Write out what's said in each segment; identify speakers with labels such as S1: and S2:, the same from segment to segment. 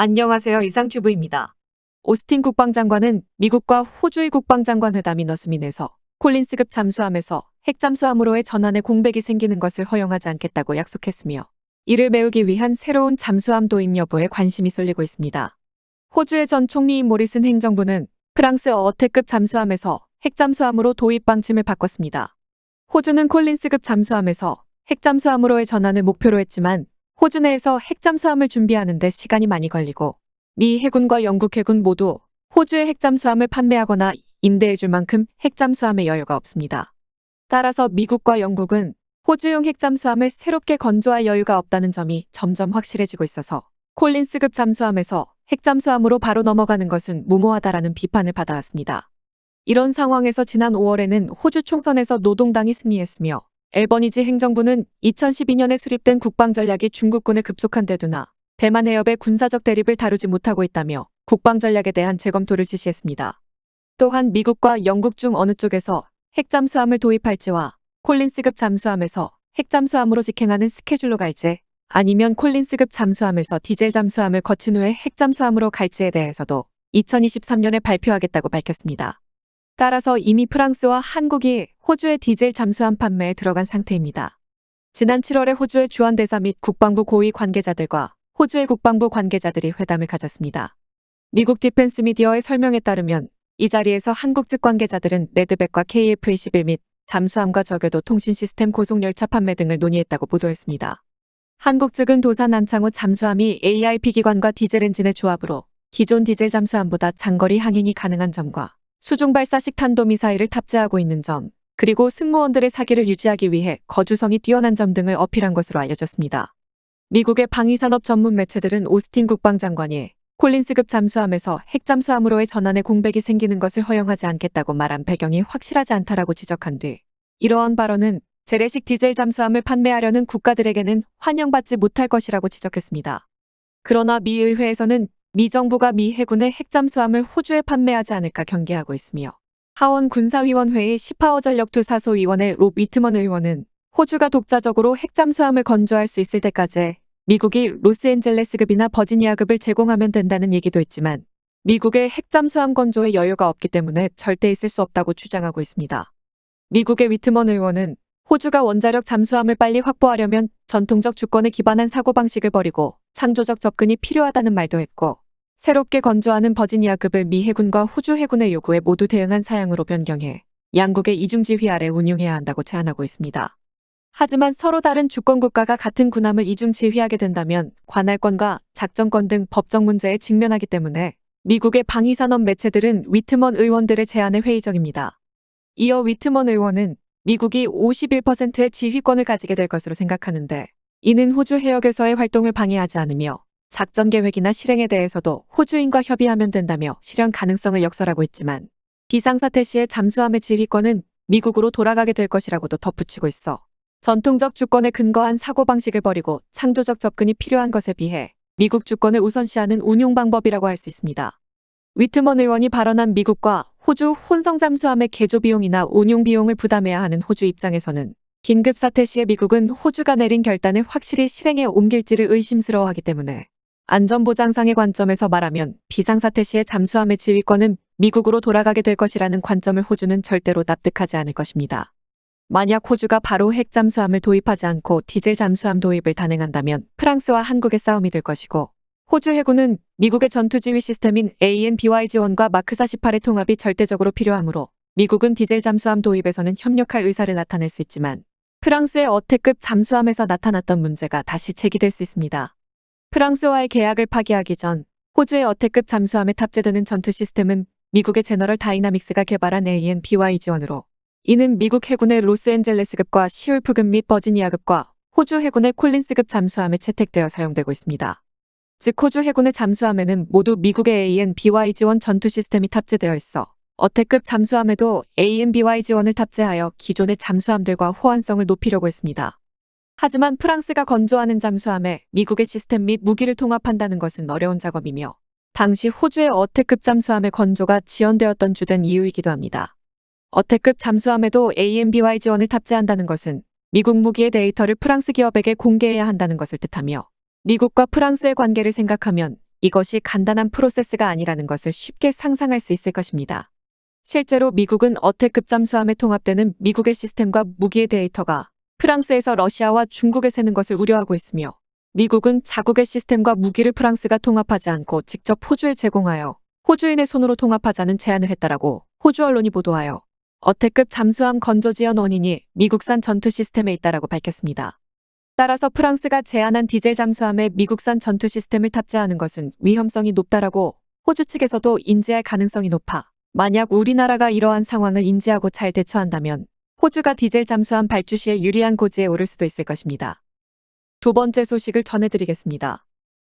S1: 안녕하세요. 이상튜브입니다. 오스틴 국방장관은 미국과 호주의 국방장관 회담이 너스민에서 콜린스급 잠수함에서 핵잠수함으로의 전환의 공백이 생기는 것을 허용하지 않겠다고 약속했으며 이를 메우기 위한 새로운 잠수함 도입 여부에 관심이 쏠리고 있습니다. 호주의 전 총리인 모리슨 행정부는 프랑스 어택급 잠수함에서 핵잠수함으로 도입 방침을 바꿨습니다. 호주는 콜린스급 잠수함에서 핵잠수함으로의 전환을 목표로 했지만 호주 내에서 핵잠수함을 준비하는 데 시간이 많이 걸리고 미 해군과 영국 해군 모두 호주의 핵잠수함을 판매하거나 임대해줄 만큼 핵잠수함의 여유가 없습니다. 따라서 미국과 영국은 호주용 핵잠수함을 새롭게 건조할 여유가 없다는 점이 점점 확실해지고 있어서 콜린스급 잠수함에서 핵잠수함으로 바로 넘어가는 것은 무모하다라는 비판을 받아왔습니다. 이런 상황에서 지난 5월에는 호주 총선에서 노동당이 승리했으며 앨버니지 행정부는 2012년에 수립된 국방전략이 중국군의 급속한 대두나 대만 해협의 군사적 대립을 다루지 못하고 있다며 국방전략에 대한 재검토를 지시했습니다. 또한 미국과 영국 중 어느 쪽에서 핵잠수함을 도입할지와 콜린스급 잠수함에서 핵잠수함으로 직행하는 스케줄로 갈지 아니면 콜린스급 잠수함에서 디젤 잠수함을 거친 후에 핵잠수함으로 갈지에 대해서도 2023년에 발표하겠다고 밝혔습니다. 따라서 이미 프랑스와 한국이 호주의 디젤 잠수함 판매에 들어간 상태입니다. 지난 7월에 호주의 주한대사 및 국방부 고위 관계자들과 호주의 국방부 관계자들이 회담을 가졌습니다. 미국 디펜스 미디어의 설명에 따르면 이 자리에서 한국 측 관계자들은 레드백과 KF-21 및 잠수함과 저궤도 통신 시스템 고속열차 판매 등을 논의했다고 보도했습니다. 한국 측은 도산 안창호 잠수함이 AIP 기관과 디젤 엔진의 조합으로 기존 디젤 잠수함보다 장거리 항행이 가능한 점과 수중 발사식 탄도미사일을 탑재하고 있는 점, 그리고 승무원들의 사기를 유지하기 위해 거주성이 뛰어난 점 등을 어필한 것으로 알려졌습니다. 미국의 방위산업 전문 매체들은 오스틴 국방장관이 콜린스급 잠수함에서 핵잠수함으로의 전환의 공백이 생기는 것을 허용하지 않겠다고 말한 배경이 확실하지 않다라고 지적한 뒤 이러한 발언은 재래식 디젤 잠수함을 판매하려는 국가들에게는 환영받지 못할 것이라고 지적했습니다. 그러나 미 의회에서는 미 정부가 미 해군의 핵잠수함을 호주에 판매하지 않을까 경계하고 있으며 하원 군사위원회의 시파워 전력투 사소위원회 롭 위트먼 의원은 호주가 독자적으로 핵잠수함을 건조할 수 있을 때까지 미국이 로스앤젤레스급이나 버지니아급을 제공하면 된다는 얘기도 있지만 미국의 핵잠수함 건조에 여유가 없기 때문에 절대 있을 수 없다고 주장하고 있습니다. 미국의 위트먼 의원은 호주가 원자력 잠수함을 빨리 확보하려면 전통적 주권에 기반한 사고방식을 버리고 창조적 접근이 필요하다는 말도 했고 새롭게 건조하는 버지니아급을 미 해군과 호주 해군의 요구에 모두 대응한 사양으로 변경해 양국의 이중지휘 아래 운용해야 한다고 제안하고 있습니다. 하지만 서로 다른 주권국가가 같은 군함을 이중지휘하게 된다면 관할권과 작전권 등 법적 문제에 직면하기 때문에 미국의 방위산업 매체들은 위트먼 의원들의 제안에 회의적입니다. 이어 위트먼 의원은 미국이 51%의 지휘권을 가지게 될 것으로 생각하는데 이는 호주 해역에서의 활동을 방해하지 않으며 작전 계획이나 실행에 대해서도 호주인과 협의하면 된다며 실현 가능성을 역설하고 있지만 비상사태 시의 잠수함의 지휘권은 미국으로 돌아가게 될 것이라고도 덧붙이고 있어 전통적 주권에 근거한 사고방식을 버리고 창조적 접근이 필요한 것에 비해 미국 주권을 우선시하는 운용 방법이라고 할 수 있습니다. 위트먼 의원이 발언한 미국과 호주 혼성 잠수함의 개조 비용이나 운용 비용을 부담해야 하는 호주 입장에서는 긴급 사태 시에 미국은 호주가 내린 결단을 확실히 실행에 옮길지를 의심스러워하기 때문에 안전보장상의 관점에서 말하면 비상사태 시의 잠수함의 지휘권은 미국으로 돌아가게 될 것이라는 관점을 호주는 절대로 납득하지 않을 것입니다. 만약 호주가 바로 핵잠수함을 도입하지 않고 디젤 잠수함 도입을 단행한다면 프랑스와 한국의 싸움이 될 것이고 호주 해군은 미국의 전투지휘 시스템인 ANBY 지원과 마크 48의 통합이 절대적으로 필요하므로 미국은 디젤 잠수함 도입에서는 협력할 의사를 나타낼 수 있지만 프랑스의 어택급 잠수함에서 나타났던 문제가 다시 제기될 수 있습니다. 프랑스와의 계약을 파기하기 전 호주의 어택급 잠수함에 탑재되는 전투 시스템은 미국의 제너럴 다이나믹스가 개발한 ANBY 지원으로 이는 미국 해군의 로스앤젤레스급과 시울프급 및 버지니아급과 호주 해군의 콜린스급 잠수함에 채택되어 사용되고 있습니다. 즉 호주 해군의 잠수함에는 모두 미국의 ANBY 지원 전투 시스템이 탑재되어 있어 어택급 잠수함에도 ANBY 지원을 탑재하여 기존의 잠수함들과 호환성을 높이려고 했습니다. 하지만 프랑스가 건조하는 잠수함에 미국의 시스템 및 무기를 통합한다는 것은 어려운 작업이며 당시 호주의 어택급 잠수함의 건조가 지연되었던 주된 이유이기도 합니다. 어택급 잠수함에도 ANBY 지원을 탑재한다는 것은 미국 무기의 데이터를 프랑스 기업에게 공개해야 한다는 것을 뜻하며 미국과 프랑스의 관계를 생각하면 이것이 간단한 프로세스가 아니라는 것을 쉽게 상상할 수 있을 것입니다. 실제로 미국은 어택급 잠수함에 통합되는 미국의 시스템과 무기의 데이터가 프랑스에서 러시아와 중국에 새는 것을 우려하고 있으며 미국은 자국의 시스템과 무기를 프랑스가 통합하지 않고 직접 호주에 제공하여 호주인의 손으로 통합하자는 제안을 했다라고 호주 언론이 보도하여 어택급 잠수함 건조 지연 원인이 미국산 전투 시스템에 있다라고 밝혔습니다. 따라서 프랑스가 제안한 디젤 잠수함에 미국산 전투 시스템을 탑재하는 것은 위험성이 높다라고 호주 측에서도 인지할 가능성이 높아 만약 우리나라가 이러한 상황을 인지하고 잘 대처한다면 호주가 디젤 잠수함 발주 시에 유리한 고지에 오를 수도 있을 것입니다. 두 번째 소식을 전해드리겠습니다.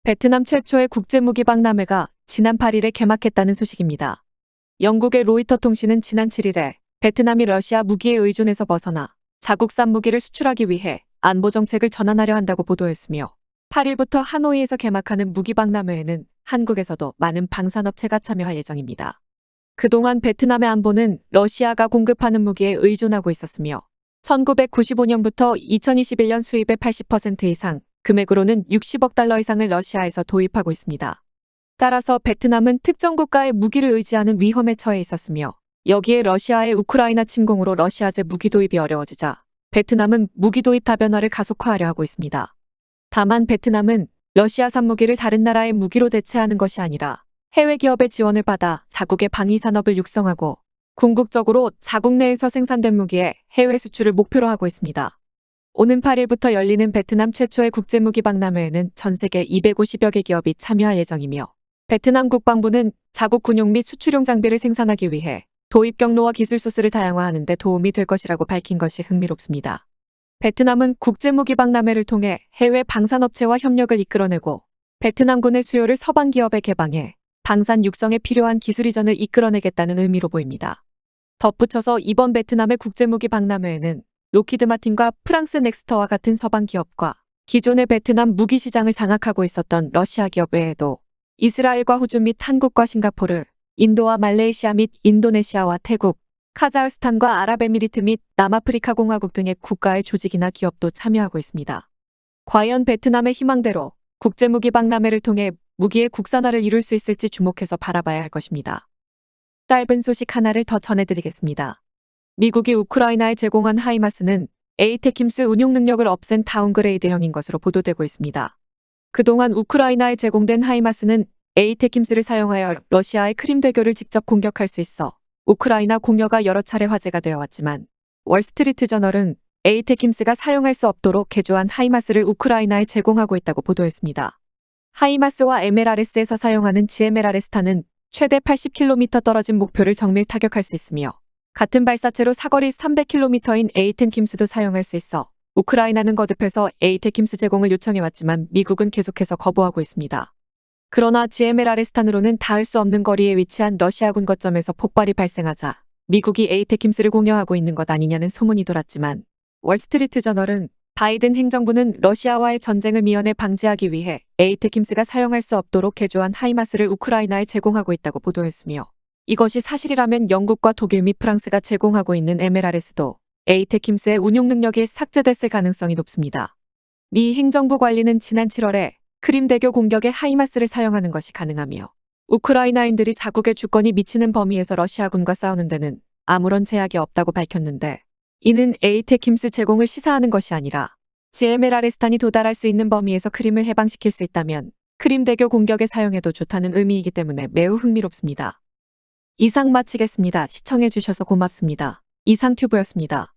S1: 베트남 최초의 국제무기 박람회가 지난 8일에 개막했다는 소식입니다. 영국의 로이터 통신은 지난 7일에 베트남이 러시아 무기에 의존해서 벗어나 자국산 무기를 수출하기 위해 안보 정책을 전환하려 한다고 보도했으며 8일부터 하노이에서 개막하는 무기 박람회에는 한국에서도 많은 방산업체가 참여할 예정입니다. 그동안 베트남의 안보는 러시아가 공급하는 무기에 의존하고 있었으며 1995년부터 2021년 수입의 80% 이상, 금액으로는 60억 달러 이상을 러시아에서 도입하고 있습니다. 따라서 베트남은 특정 국가의 무기를 의지하는 위험에 처해 있었으며 여기에 러시아의 우크라이나 침공으로 러시아제 무기 도입이 어려워지자 베트남은 무기 도입 다변화를 가속화하려 하고 있습니다. 다만 베트남은 러시아산 무기를 다른 나라의 무기로 대체하는 것이 아니라 해외 기업의 지원을 받아 자국의 방위 산업을 육성하고 궁극적으로 자국 내에서 생산된 무기의 해외 수출을 목표로 하고 있습니다. 오는 8일부터 열리는 베트남 최초의 국제무기 박람회에는 전 세계 250여 개 기업이 참여할 예정이며 베트남 국방부는 자국 군용 및 수출용 장비를 생산하기 위해 도입 경로와 기술 소스를 다양화하는 데 도움이 될 것이라고 밝힌 것이 흥미롭습니다. 베트남은 국제무기 박람회를 통해 해외 방산업체와 협력을 이끌어내고 베트남군의 수요를 서방 기업에 개방해 방산 육성에 필요한 기술 이전을 이끌어내겠다는 의미로 보입니다. 덧붙여서 이번 베트남의 국제무기 박람회에는 로키드 마틴과 프랑스 넥스터와 같은 서방 기업과 기존의 베트남 무기 시장을 장악하고 있었던 러시아 기업 외에도 이스라엘과 호주 및 한국과 싱가포르, 인도와 말레이시아 및 인도네시아와 태국, 카자흐스탄과 아랍에미리트 및 남아프리카 공화국 등의 국가의 조직이나 기업도 참여하고 있습니다. 과연 베트남의 희망대로 국제무기 박람회를 통해 무기의 국산화를 이룰 수 있을지 주목해서 바라봐야 할 것입니다. 짧은 소식 하나를 더 전해드리겠습니다. 미국이 우크라이나에 제공한 하이마스는 에이테킴스 운용 능력을 없앤 다운그레이드형인 것으로 보도되고 있습니다. 그동안 우크라이나에 제공된 하이마스는 에이테킴스를 사용하여 러시아의 크림대교를 직접 공격할 수 있어 우크라이나 공여가 여러 차례 화제가 되어 왔지만 월스트리트 저널은 에이테킴스가 사용할 수 없도록 개조한 하이마스를 우크라이나에 제공하고 있다고 보도했습니다. 하이마스와 MLRS에서 사용하는 GMLRS탄은 최대 80km 떨어진 목표를 정밀 타격할 수 있으며 같은 발사체로 사거리 300km인 에이테킴스도 사용할 수 있어 우크라이나는 거듭해서 에이테킴스 제공을 요청해왔지만 미국은 계속해서 거부하고 있습니다. 그러나 GMLRS탄으로는 닿을 수 없는 거리에 위치한 러시아군 거점에서 폭발이 발생하자 미국이 에이테킴스를 공여하고 있는 것 아니냐는 소문이 돌았지만 월스트리트 저널은 바이든 행정부는 러시아와의 전쟁을 미연에 방지하기 위해 에이테킴스가 사용할 수 없도록 개조한 하이마스를 우크라이나에 제공하고 있다고 보도했으며 이것이 사실이라면 영국과 독일 및 프랑스가 제공하고 있는 MLRS도 에이테킴스의 운용 능력이 삭제됐을 가능성이 높습니다. 미 행정부 관리는 지난 7월에 크림대교 공격에 하이마스를 사용하는 것이 가능하며 우크라이나인들이 자국의 주권이 미치는 범위에서 러시아군과 싸우는 데는 아무런 제약이 없다고 밝혔는데 이는 에이테킴스 제공을 시사하는 것이 아니라 GMLRS탄이 도달할 수 있는 범위에서 크림을 해방시킬 수 있다면 크림대교 공격에 사용해도 좋다는 의미이기 때문에 매우 흥미롭습니다. 이상 마치겠습니다. 시청해주셔서 고맙습니다. 이상튜브였습니다.